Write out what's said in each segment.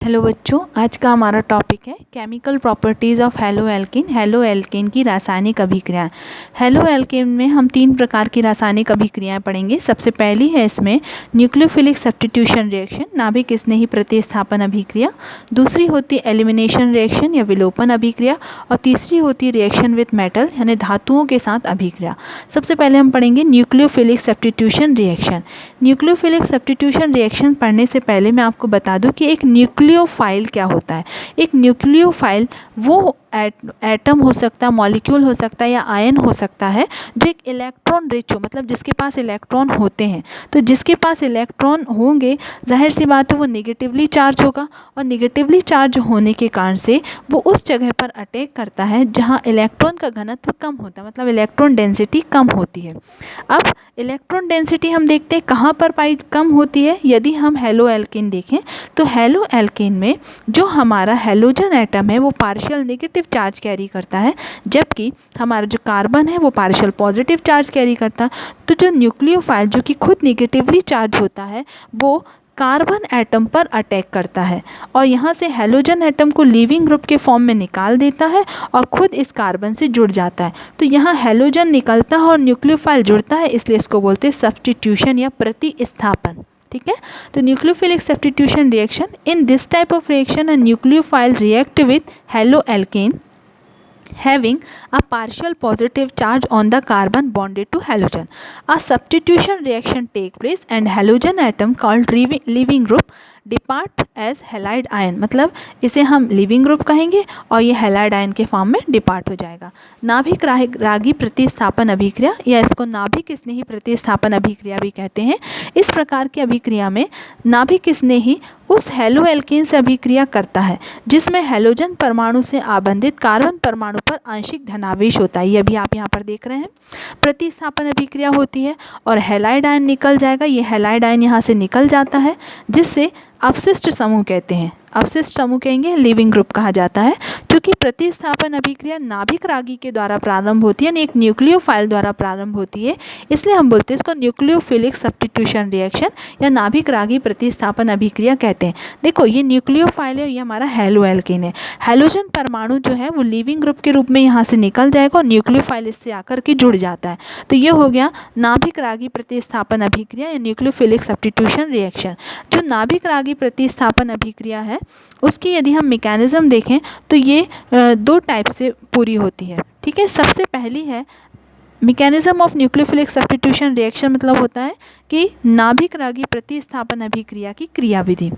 Hello बच्चों, आज का हमारा टॉपिक है chemical properties of halo alkane. Halo alkane की रासायनिक अभिक्रियाएं। हेलो एल्केन में हम 3 प्रकार की रासायनिक अभिक्रियाएं पढ़ेंगे। सबसे पहली है इसमें न्यूक्लियोफिलिक सब्स्टिट्यूशन रिएक्शन, नाभिक स्नेही प्रतिस्थापन अभिक्रिया। दूसरी होती है एलिमिनेशन रिएक्शन या विलोपन अभिक्रिया। और तीसरी होती है रिएक्शन विथ मेटल यानी धातुओं के साथ अभिक्रिया। सबसे पहले हम पढ़ेंगे nucleophilic substitution reaction. Nucleophilic substitution reaction पढ़ने से पहले मैं आपको बता दूं कि एक न्यूक्लियोफाइल क्या होता है। एक न्यूक्लियोफाइल वो एटम हो सकता है, मॉलिक्यूल हो सकता है या आयन हो सकता है जो एक इलेक्ट्रॉन रिच हो, मतलब जिसके पास इलेक्ट्रॉन होते हैं। तो जिसके पास इलेक्ट्रॉन होंगे जाहिर सी बात है वो निगेटिवली चार्ज होगा, और निगेटिवली चार्ज होने के कारण से वो उस जगह पर अटैक करता है जहाँ इलेक्ट्रॉन का घनत्व कम होता है, मतलब इलेक्ट्रॉन डेंसिटी कम होती है। अब इलेक्ट्रॉन डेंसिटी हम देखते हैं कहाँ पर पाई कम होती है। यदि हम हेलो एल्केन देखें तो हेलो एल्केन में जो हमारा हेलोजन एटम है वो पार्शियल नेगेटिव चार्ज कैरी करता है, जबकि हमारा जो कार्बन है वो पार्शियल पॉजिटिव चार्ज कैरी करता है। तो जो न्यूक्लियोफाइल जो कि खुद नेगेटिवली चार्ज होता है वो कार्बन एटम पर अटैक करता है और यहाँ से हेलोजन एटम को लीविंग ग्रुप के फॉर्म में निकाल देता है और खुद इस कार्बन से जुड़ जाता है। तो यहाँ हेलोजन निकलता है और न्यूक्लियोफाइल जुड़ता है, इसलिए इसको बोलते हैं सब्स्टिट्यूशन या प्रतिस्थापन। ठीक है, तो nucleophilic substitution reaction, in this type of reaction a nucleophile react with halo alkane having a partial positive charge on the carbon bonded to halogen. A substitution reaction take place and halogen atom called leaving group depart as halide ion, मतलब इसे हम leaving group कहेंगे और ये halide ion के form में depart हो जाएगा। नाभिक रागी प्रतिस्थापन अभिक्रिया या इसको नाभिक स्नेही प्रतिस्थापन अभिक्रिया भी कहते हैं। इस प्रकार की अभिक्रिया में नाभिक स्नेही उस हेलो एल्केन से अभिक्रिया करता है जिसमें हेलोजन परमाणु से आबंधित कार्बन परमाणु पर आंशिक धनावेश होता है। ये अभी आप यहाँ पर देख रहे हैं। प्रतिस्थापन अभिक्रिया होती है और हेलाइड आयन निकल जाएगा। ये हेलाइड आयन यहाँ से निकल जाता है जिससे अवशिष्ट समूह कहते हैं, अवशिष्ट समूह कहेंगे, लिविंग ग्रुप कहा जाता है। क्योंकि प्रतिस्थापन अभिक्रिया नाभिक रागी के द्वारा प्रारंभ होती है, यानी एक न्यूक्लियोफाइल द्वारा प्रारंभ होती है, इसलिए हम बोलते हैं इसको न्यूक्लियोफिलिक सब्स्टिट्यूशन रिएक्शन या नाभिक रागी प्रतिस्थापन अभिक्रिया कहते हैं। देखो ये न्यूक्लियोफाइल है, ये हमारा हेलो एल्केन है। हेलोजन परमाणु जो है वो लिविंग ग्रुप के रूप में यहाँ से निकल जाएगा और न्यूक्लियोफाइल इससे आकर के जुड़ जाता है। तो ये हो गया नाभिक रागी प्रतिस्थापन अभिक्रिया या न्यूक्लियोफिलिक सब्स्टिट्यूशन रिएक्शन। जो नाभिक रागी प्रतिस्थापन अभिक्रिया है उसकी यदि हम मैकेनिज्म देखें तो ये 2 टाइप से पूरी होती है। ठीक है, सबसे पहली है mechanism of nucleophilic substitution reaction, मतलब होता है कि नाभिक रागी प्रतिस्थापन अभिक्रिया की क्रियाविधि।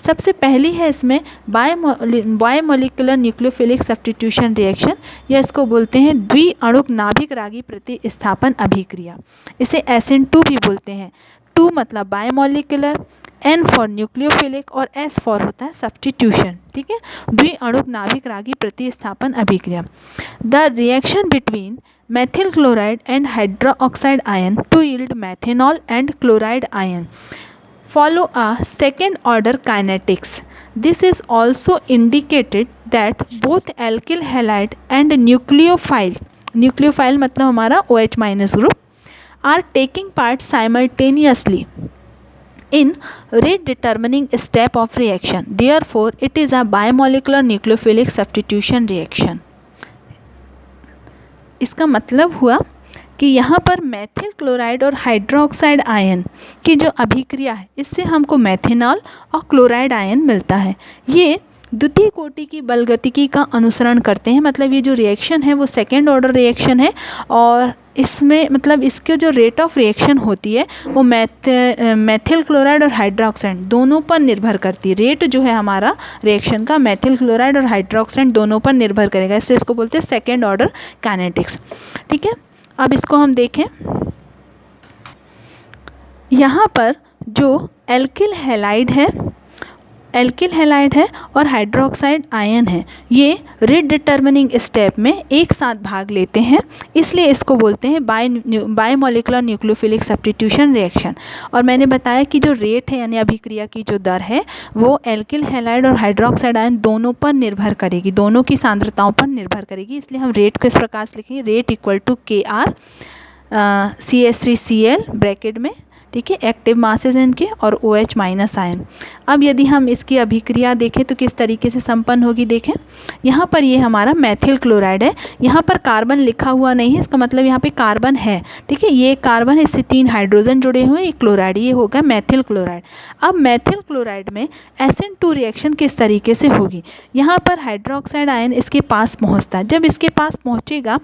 सबसे पहली है इसमें बायोमोलिकुलर न्यूक्लियोफिलिक सब्स्टिट्यूशन रिएक्शन या इसको बोलते हैं द्विअणुक नाभिक रागी प्रतिस्थापन अभिक्रिया। इसे SN2 भी बोलते हैं। 2 मतलब बायोमोलिकुलर, N फॉर न्यूक्लियोफिलिक और S फॉर होता है सब्स्टिट्यूशन। ठीक है, द्विअणुक नाभिक रागी प्रतिस्थापन अभिक्रिया। The reaction between methyl chloride and hydroxide ion to yield methanol and chloride ion follow a second order kinetics. This is also indicated that both alkyl halide and nucleophile मतलब हमारा OH minus group are taking part simultaneously in rate determining step of reaction. Therefore it is a bimolecular nucleophilic substitution reaction. इसका मतलब हुआ कि यहाँ पर methyl chloride और hydroxide ion की जो अभिक्रिया है इससे हमको मेथेनॉल और क्लोराइड आयन मिलता है। ये द्वितीय कोटि की बलगतिकी का अनुसरण करते हैं, मतलब ये जो रिएक्शन है वो सेकेंड ऑर्डर रिएक्शन है और इसमें मतलब इसके जो रेट ऑफ रिएक्शन होती है वो मेथिल क्लोराइड और हाइड्रोक्साइड दोनों पर निर्भर करती है। रेट जो है हमारा रिएक्शन का मेथिल क्लोराइड और हाइड्रोक्साइड दोनों पर निर्भर करेगा, इसलिए इसको बोलते हैं सेकेंड ऑर्डर काइनेटिक्स। ठीक है, अब इसको हम देखें। यहाँ पर जो एल्किल हैलाइड है और हाइड्रोक्साइड आयन है, ये रेट डिटर्मिनिंग स्टेप में एक साथ भाग लेते हैं, इसलिए इसको बोलते हैं बायोमोलिकुलर न्यूक्लियोफिलिक सब्स्टिट्यूशन रिएक्शन। और मैंने बताया कि जो रेट है यानी अभिक्रिया की जो दर है वो एल्किल हैलाइड और हाइड्रोक्साइड आयन दोनों पर निर्भर करेगी, दोनों की सांद्रताओं पर निर्भर करेगी। इसलिए हम रेट को इस प्रकार से लिखेंगे, rate equal to KR CH3Cl bracket में ठीक है, एक्टिव मासेस हैं इनके, और OH माइनस आयन। अब यदि हम इसकी अभिक्रिया देखें तो किस तरीके से संपन्न होगी, देखें यहाँ पर ये हमारा मेथिल क्लोराइड है, यहाँ पर कार्बन लिखा हुआ नहीं है, इसका मतलब यहाँ पे कार्बन है, ठीक है, ये कार्बन है, इससे 3 हाइड्रोजन जुड़े हुए हैं, ये क्लोराइड, ये होगा मेथिल क्लोराइड। अब मेथिल क्लोराइड में SN2 रिएक्शन किस तरीके से होगी, यहाँ पर हाइड्रोक्साइड आयन इसके पास पहुँचता है, जब इसके पास पहुँचेगा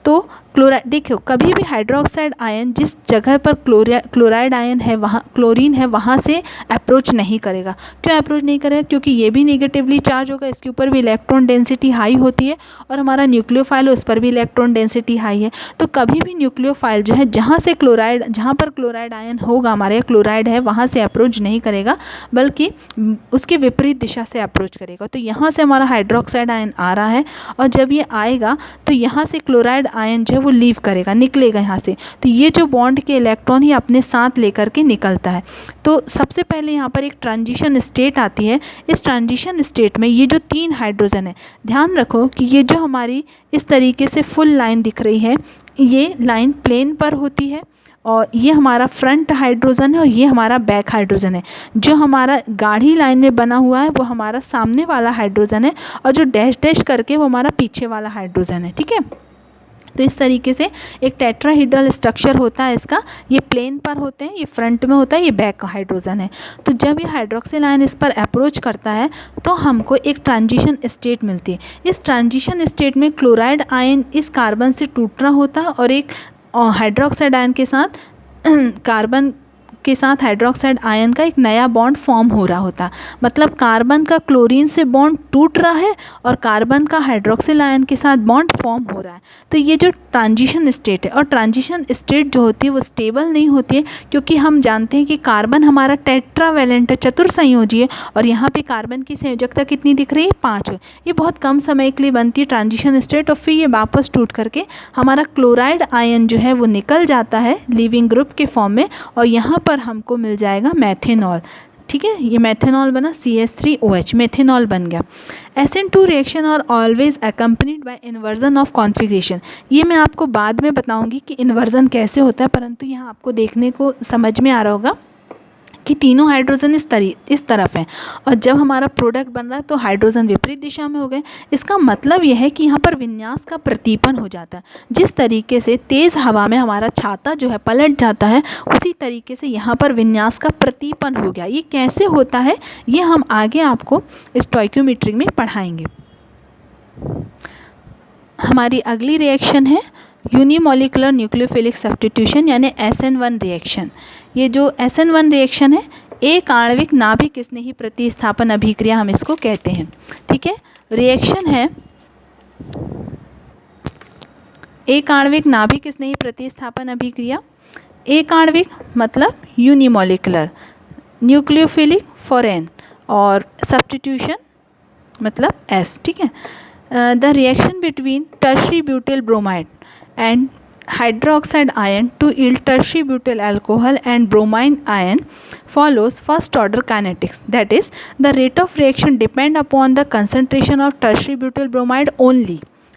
तो क्लोराइड, देखो कभी भी हाइड्रोक्साइड आयन जिस जगह पर क्लोराइड आयन है, वहाँ क्लोरीन है, वहाँ से अप्रोच नहीं करेगा। क्यों अप्रोच नहीं करेगा, क्योंकि ये भी नेगेटिवली चार्ज होगा, इसके ऊपर भी इलेक्ट्रॉन डेंसिटी हाई होती है, और हमारा न्यूक्लियोफाइल उस पर भी इलेक्ट्रॉन डेंसिटी हाई है। तो कभी भी न्यूक्लियोफाइल जो है जहाँ पर क्लोराइड आयन होगा, हमारे क्लोराइड है, वहाँ से अप्रोच नहीं करेगा, बल्कि उसके विपरीत दिशा से अप्रोच करेगा। तो यहाँ से हमारा हाइड्रोक्साइड आयन आ रहा है, और जब ये आएगा तो यहाँ से क्लोराइड आयन जो है वो लीव करेगा, निकलेगा यहाँ से। तो ये जो बॉन्ड के इलेक्ट्रॉन ही अपने साथ लेकर के निकलता है। तो सबसे पहले यहाँ पर एक ट्रांजिशन स्टेट आती है। इस ट्रांजिशन स्टेट में ये जो 3 हाइड्रोजन है, ध्यान रखो कि ये जो हमारी इस तरीके से फुल लाइन दिख रही है, ये लाइन प्लेन पर होती है, और ये हमारा फ्रंट हाइड्रोजन है, और ये हमारा बैक हाइड्रोजन है। जो हमारा गाढ़ी लाइन में बना हुआ है वो हमारा सामने वाला हाइड्रोजन है, और जो डैश डैश करके वो हमारा पीछे वाला हाइड्रोजन है, ठीक है। तो इस तरीके से एक टेट्राहीड्रल स्ट्रक्चर होता है इसका, ये प्लेन पर होते हैं, ये फ्रंट में होता है, ये बैक हाइड्रोजन है। तो जब ये हाइड्रोक्सिल आयन इस पर अप्रोच करता है तो हमको एक ट्रांजिशन स्टेट मिलती है। इस ट्रांजिशन स्टेट में क्लोराइड आयन इस कार्बन से टूट रहा होता है, और एक हाइड्रोक्साइड आयन के साथ कार्बन के साथ हाइड्रोक्साइड आयन का एक नया बॉन्ड फॉर्म हो रहा होता। मतलब कार्बन का क्लोरीन से बॉन्ड टूट रहा है, और कार्बन का हाइड्रोक्सिल आयन के साथ बॉन्ड फॉर्म हो रहा है। तो ये जो ट्रांजिशन स्टेट है, और ट्रांजिशन स्टेट जो होती है वो स्टेबल नहीं होती है, क्योंकि हम जानते हैं कि कार्बन हमारा टेट्रावैलेंट है, चतुर्संयोजी है, और यहाँ पे कार्बन की संयोजकता कितनी दिख रही है, 5 है। ये बहुत कम समय के लिए बनती है ट्रांजिशन स्टेट, और फिर ये वापस टूट करके हमारा क्लोराइड आयन जो है वो निकल जाता है लीविंग ग्रुप के फॉर्म में, और यहाँ पर हमको मिल जाएगा मेथेनॉल, ठीक है। ये मेथेनॉल बना, CH3OH, मेथेनॉल बन गया। SN2 reaction are always accompanied by inversion of configuration. ये मैं आपको बाद में बताऊंगी कि इन्वर्जन कैसे होता है, परंतु यहाँ आपको देखने को समझ में आ रहा होगा कि तीनों हाइड्रोजन इस तरफ हैं, और जब हमारा प्रोडक्ट बन रहा है तो हाइड्रोजन विपरीत दिशा में हो गए। इसका मतलब यह है कि यहाँ पर विन्यास का प्रतीपन हो जाता है। जिस तरीके से तेज़ हवा में हमारा छाता जो है पलट जाता है, उसी तरीके से यहाँ पर विन्यास का प्रतीपन हो गया। ये कैसे होता है ये हम आगे आपको स्टोइक्योमेट्री में पढ़ाएंगे। हमारी अगली रिएक्शन है यूनिमोलिकुलर न्यूक्लियोफिलिक सब्स्टिट्यूशन, यानी SN1 रिएक्शन। ये जो SN1 रिएक्शन है, एक आणविक नाभिक स्नेही प्रतिस्थापन अभिक्रिया हम इसको कहते हैं, ठीक है। रिएक्शन है एक आणविक नाभिक स्नेही प्रतिस्थापन अभिक्रिया। एक आणविक मतलब यूनिमोलिकुलर, न्यूक्लियोफिलिक फॉर N, और सब्स्टिट्यूशन मतलब S, ठीक है। The reaction between tertiary butyl bromide and hydroxide ion to yield tertiary butyl alcohol and bromine ion follows first order kinetics. That is, the rate of reaction depend upon the concentration of tertiary butyl bromide only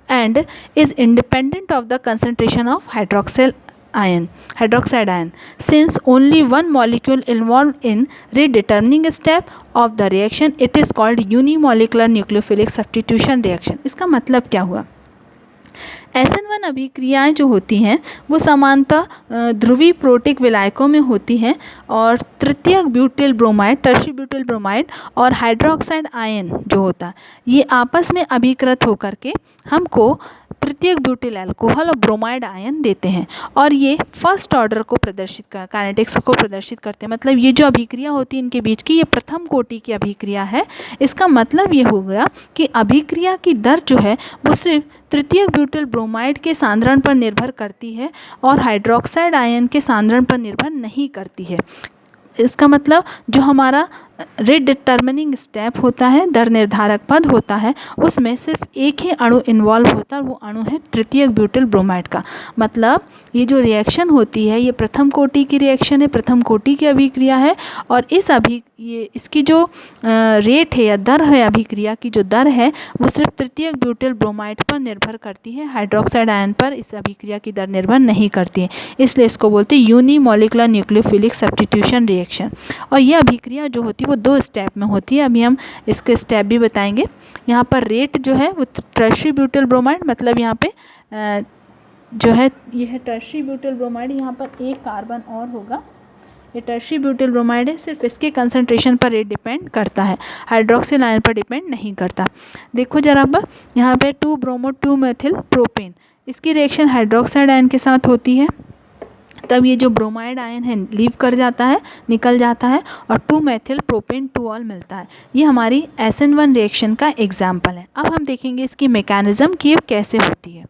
and is independent of the concentration of hydroxide ion. Since only one molecule involved in redetermining step of the reaction, it is called unimolecular nucleophilic substitution reaction. इसका मतलब क्या हुआ? SN1 अभिक्रियाएं जो होती हैं वो समानतः ध्रुवीय प्रोटिक विलायकों में होती हैं, और तृतीयक butyl bromide, tertiary butyl bromide और हाइड्रोक्साइड आयन जो होता है ये आपस में अभिकृत होकर के हमको तृतीयक ब्यूटिल अल्कोहल और ब्रोमाइड आयन देते हैं, और ये फर्स्ट ऑर्डर को काइनेटिक्स को प्रदर्शित करते हैं। मतलब ये जो अभिक्रिया होती है इनके बीच की, ये प्रथम कोटि की अभिक्रिया है। इसका मतलब ये हो गया कि अभिक्रिया की दर जो है वो सिर्फ तृतीयक ब्यूटिल ब्रोमाइड के सांद्रण पर निर्भर करती है, और हाइड्रोक्साइड आयन के सांद्रण पर निर्भर नहीं करती है। इसका मतलब जो हमारा रिडिटर्मिनिंग स्टेप होता है, दर निर्धारक पद होता है, उसमें सिर्फ एक ही अणु इन्वॉल्व होता है, और वो अणु है तृतीयक ब्यूटिल ब्रोमाइड का। मतलब ये जो रिएक्शन होती है ये प्रथम कोटि की रिएक्शन है, प्रथम कोटि की अभिक्रिया है, और ये इसकी जो रेट है या दर है, अभिक्रिया की जो दर है वो सिर्फ तृतीयक ब्यूटिल ब्रोमाइड पर निर्भर करती है, हाइड्रोक्साइड आयन पर इस अभिक्रिया की दर निर्भर नहीं करती है। इसलिए इसको बोलते हैं यूनिमोलिकुलर न्यूक्लियोफिलिक सब्स्टिट्यूशन रिएक्शन। और ये अभिक्रिया जो होती है वो 2 स्टेप में होती है। अभी हम इसके स्टेप भी बताएंगे। यहाँ पर रेट जो है वो टर्शियरी ब्यूटिल ब्रोमाइड, मतलब यहाँ पे जो है ये है टर्शियरी ब्यूटिल ब्रोमाइड, यहाँ पर एक कार्बन और होगा, ये टर्शियरी ब्यूटिल ब्रोमाइड है। सिर्फ इसके कंसंट्रेशन पर रेट डिपेंड करता है, हाइड्रोक्सिल आयन पर डिपेंड नहीं करता। देखो जरा अब यहाँ पे 2 ब्रोमो 2 मेथिल प्रोपेन, इसकी रिएक्शन हाइड्रोक्साइड आयन के साथ होती है, तब ये जो ब्रोमाइड आयन है लीव कर जाता है, निकल जाता है और 2 मेथिल प्रोपेन 2 ऑल मिलता है। ये हमारी SN1 रिएक्शन का एग्जाम्पल है। अब हम देखेंगे इसकी मैकेनिज्म कि ये कैसे होती है।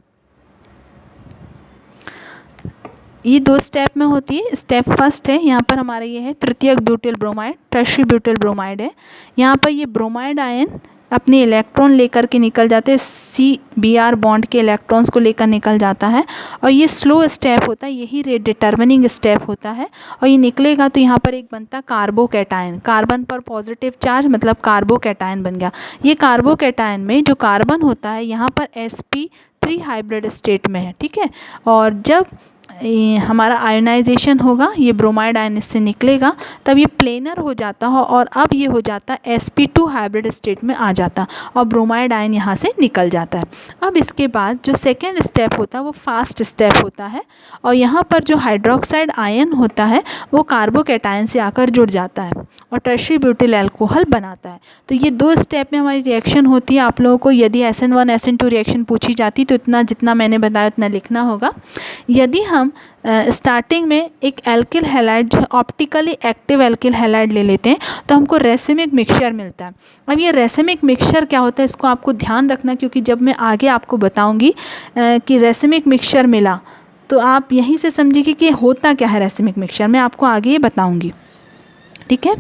ये 2 स्टेप में होती है। स्टेप फर्स्ट है, यहाँ पर हमारा ये है तृतीयक butyl bromide, tertiary butyl bromide है। यहाँ पर ये ब्रोमाइड आयन अपने इलेक्ट्रॉन लेकर के निकल जाते हैं, CBr बॉन्ड के इलेक्ट्रॉन्स को लेकर निकल जाता है और ये स्लो स्टेप होता है, यही रेट डिटर्मिनिंग स्टेप होता है। और ये निकलेगा तो यहाँ पर एक बनता कार्बोकैटायन, कार्बन पर पॉजिटिव चार्ज मतलब कार्बोकैटायन बन गया। ये कार्बोकैटायन में जो कार्बन होता है यहाँ पर sp3 हाइब्रिड स्टेट में है, ठीक है। और जब हमारा आयोनाइजेशन होगा, ये ब्रोमाइड आयन इससे निकलेगा, तब ये प्लेनर हो जाता है और अब ये हो जाता है sp2 हाइब्रिड स्टेट में आ जाता और ब्रोमाइड आयन यहाँ से निकल जाता है। अब इसके बाद जो सेकेंड स्टेप होता है वो फास्ट स्टेप होता है और यहाँ पर जो हाइड्रोक्साइड आयन होता है वो कार्बोकैटायन से आकर जुड़ जाता है और टर्शियरी ब्यूटिल अल्कोहल बनाता है। तो ये 2 स्टेप में हमारी रिएक्शन होती है। आप लोगों को यदि SN1 SN2 रिएक्शन पूछी जाती तो इतना जितना मैंने बताया उतना लिखना होगा। यदि हम स्टार्टिंग में एक एल्किल हैलाइड जो है ऑप्टिकली एक्टिव एल्किल हैलाइड ले लेते हैं तो हमको रेसिमिक मिक्सचर मिलता है। अब ये रेसिमिक मिक्सचर क्या होता है इसको आपको ध्यान रखना, क्योंकि जब मैं आगे आपको बताऊंगी कि रेसिमिक मिक्सचर मिला तो आप यहीं से समझिए कि होता क्या है रेसिमिक मिक्सचर, मैं आपको आगे ये बताऊँगी, ठीक है।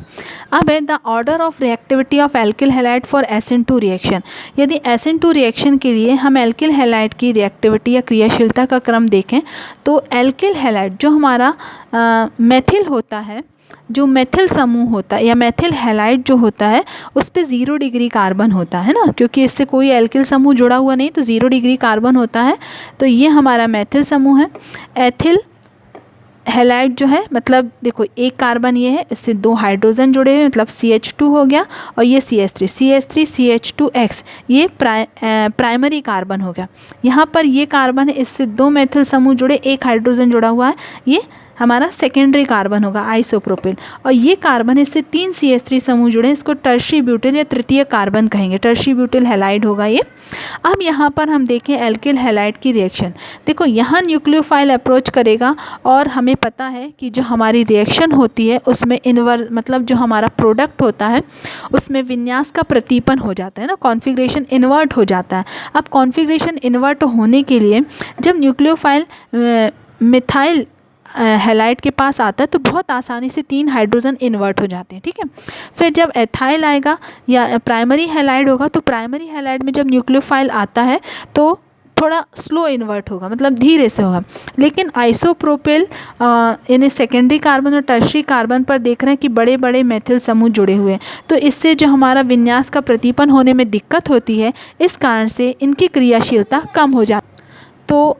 अब है the order of reactivity of alkyl halide for SN2 reaction. यदि SN2 रिएक्शन के लिए हम एल्किल हैलाइड की रिएक्टिविटी या क्रियाशीलता का क्रम देखें तो एल्किल हैलाइड जो हमारा मेथिल होता है, जो मेथिल समूह होता है या मेथिल हैलाइड जो होता है उस पे 0 डिग्री कार्बन होता है ना, क्योंकि इससे कोई एल्किल समूह जुड़ा हुआ नहीं तो 0 डिग्री कार्बन होता है। तो ये हमारा मेथिल समूह है। एथिल हैलाइड जो है मतलब देखो एक कार्बन ये है, इससे 2 हाइड्रोजन जुड़े हुए मतलब CH2 हो गया और ये CH3 CH2X ये प्राइमरी कार्बन हो गया। यहाँ पर ये कार्बन है, इससे 2 मेथिल समूह जुड़े, 1 हाइड्रोजन जुड़ा हुआ है, ये हमारा सेकेंडरी कार्बन होगा आइसोप्रोपिल। और ये कार्बन है, इससे 3 CH3 समूह जुड़े, इसको टर्शियरी ब्यूटिल या तृतीय कार्बन कहेंगे, टर्शियरी ब्यूटिल हैलाइड होगा ये। अब यहाँ पर हम देखें एल्किल हैलाइड की रिएक्शन। देखो यहाँ न्यूक्लियोफाइल अप्रोच करेगा और हमें पता है कि जो हमारी रिएक्शन होती है उसमें मतलब जो हमारा प्रोडक्ट होता है उसमें विन्यास का प्रतिपन हो जाता है ना, कॉन्फ़िगरेशन इन्वर्ट हो जाता है। अब कॉन्फ़िगरेशन इन्वर्ट होने के लिए जब न्यूक्लियोफाइल मिथाइल हैलाइड के पास आता है तो बहुत आसानी से 3 हाइड्रोजन इन्वर्ट हो जाते हैं, ठीक है। फिर जब एथाइल आएगा या प्राइमरी हैलाइड होगा तो प्राइमरी हैलाइड में जब न्यूक्लियोफाइल आता है तो थोड़ा स्लो इन्वर्ट होगा, मतलब धीरे से होगा। लेकिन आइसोप्रोपिल यानी सेकेंडरी कार्बन और टर्शियरी कार्बन पर देख रहे हैं कि बड़े बड़े मेथिल समूह जुड़े हुए हैं, तो इससे जो हमारा विन्यास का प्रतिपन होने में दिक्कत होती है, इस कारण से इनकी क्रियाशीलता कम हो जाती। तो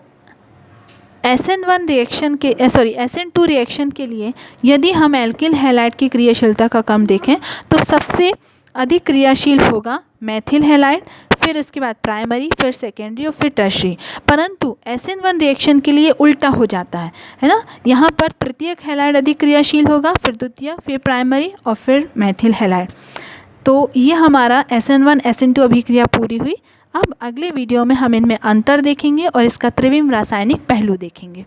SN1 रिएक्शन के SN2 रिएक्शन के लिए यदि हम एल्किल हैलाइड की क्रियाशीलता का क्रम देखें तो सबसे अधिक क्रियाशील होगा मेथिल हैलाइड, फिर इसके बाद प्राइमरी, फिर सेकेंडरी और फिर टर्शियरी। परंतु SN1 रिएक्शन के लिए उल्टा हो जाता है ना, यहाँ पर तृतीयक हैलाइड अधिक क्रियाशील होगा, फिर द्वितीयक, फिर प्राइमरी और फिर मेथिल हैलाइड। तो ये हमारा SN1 SN2 अभिक्रिया पूरी हुई। अब अगले वीडियो में हम इनमें अंतर देखेंगे और इसका त्रिविम रासायनिक पहलू देखेंगे।